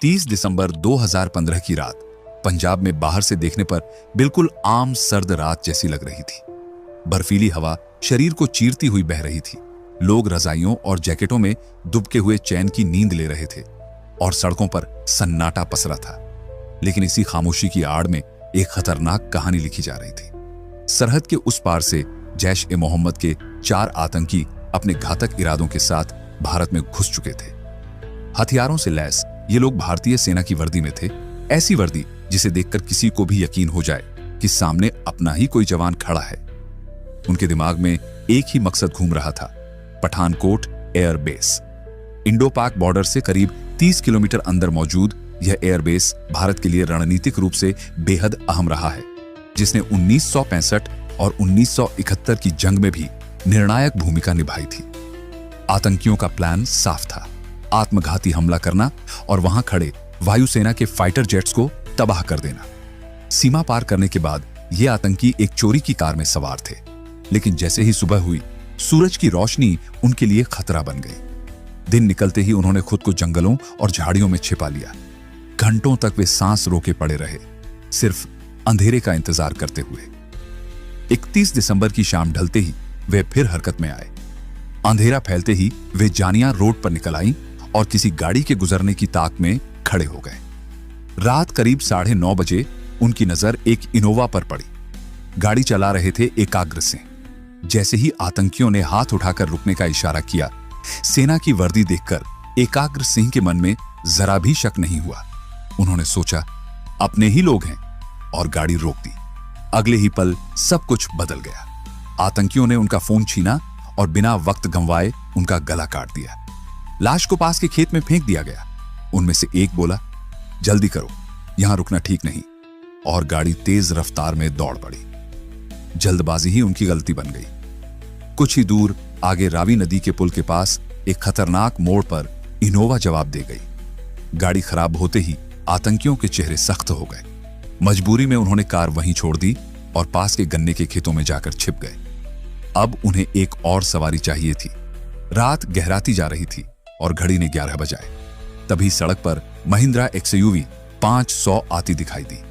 30 दिसंबर 2015 की रात पंजाब में बाहर से देखने पर बिल्कुल आम सर्द रात जैसी लग रही थी। बर्फीली हवा शरीर को चीरती हुई बह रही थी। लोग रजाइयों और जैकेटों में दुबके हुए चैन की नींद ले रहे थे और सड़कों पर सन्नाटा पसरा था। लेकिन इसी खामोशी की आड़ में एक खतरनाक कहानी लिखी जा रही थी। सरहद के उस पार से जैश-ए-मोहम्मद के 4 आतंकी अपने घातक इरादों के साथ भारत में घुस चुके थे। हथियारों से लैस ये लोग भारतीय सेना की वर्दी में थे, ऐसी वर्दी जिसे देखकर किसी को भी यकीन हो जाए कि सामने अपना ही कोई जवान खड़ा है। उनके दिमाग में एक ही मकसद घूम रहा था, पठानकोट एयरबेस। इंडो-पाक बॉर्डर से करीब 30 किलोमीटर अंदर मौजूद यह एयरबेस भारत के लिए रणनीतिक रूप से बेहद अहम रहा है, जिसने 1965 और 1971 की जंग में भी निर्णायक भूमिका निभाई थी। आतंकियों का प्लान साफ था, आत्मघाती हमला करना और वहां खड़े वायुसेना के फाइटर जेट्स को तबाह कर देना। सीमा पार करने के बाद ये आतंकी एक चोरी की कार में सवार थे, लेकिन जैसे ही सुबह हुई, सूरज की रोशनी उनके लिए खतरा बन गई। दिन निकलते ही उन्होंने खुद को जंगलों और झाड़ियों में छिपा लिया। घंटों तक वे सांस रोके पड़े रहे, सिर्फ अंधेरे का इंतजार करते हुए। 31 दिसंबर की शाम ढलते ही वे फिर हरकत में आए। अंधेरा फैलते ही वे जानिया रोड पर निकल आईं और किसी गाड़ी के गुजरने की ताक में खड़े हो गए। रात करीब 9:30 बजे उनकी नजर एक इनोवा पर पड़ी। गाड़ी चला रहे थे एकाग्र सिंह। जैसे ही आतंकियों ने हाथ उठाकर रुकने का इशारा किया, सेना की वर्दी देखकर एकाग्र सिंह के मन में जरा भी शक नहीं हुआ। उन्होंने सोचा अपने ही लोग हैं और गाड़ी रोक दी। अगले ही पल सब कुछ बदल गया। आतंकियों ने उनका फोन छीना और बिना वक्त गंवाए उनका गला काट दिया। लाश को पास के खेत में फेंक दिया गया। उनमें से एक बोला, जल्दी करो, यहां रुकना ठीक नहीं, और गाड़ी तेज रफ्तार में दौड़ पड़ी। जल्दबाजी ही उनकी गलती बन गई। कुछ ही दूर आगे रावी नदी के पुल के पास एक खतरनाक मोड़ पर इनोवा जवाब दे गई। गाड़ी खराब होते ही आतंकियों के चेहरे सख्त हो गए। मजबूरी में उन्होंने कार वहीं छोड़ दी और पास के गन्ने के खेतों में जाकर छिप गए। अब उन्हें एक और सवारी चाहिए थी। रात गहराती जा रही थी और घड़ी ने 11 बजाए। तभी सड़क पर महिंद्रा XUV 500 आती दिखाई दी।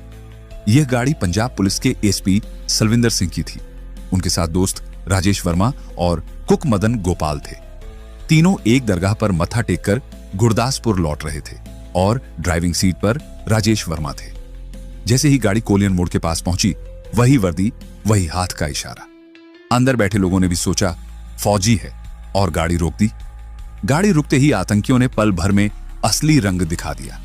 यह गाड़ी पंजाब पुलिस के एसपी सलविंदर सिंह की थी। उनके साथ दोस्त राजेश वर्मा और कुक मदन गोपाल थे। तीनों एक दरगाह पर मत्था टेककर गुरदासपुर लौट रहे थे और ड्राइविंग सीट पर राजेश वर्मा थे। जैसे ही गाड़ी कोलियन मोड़ के पास पहुंची, वही वर्दी, वही हाथ का इशारा। अंदर बैठे लोगों ने भी सोचा फौजी है और गाड़ी रोक दी। गाड़ी रुकते ही आतंकियों ने पल भर में असली रंग दिखा दिया।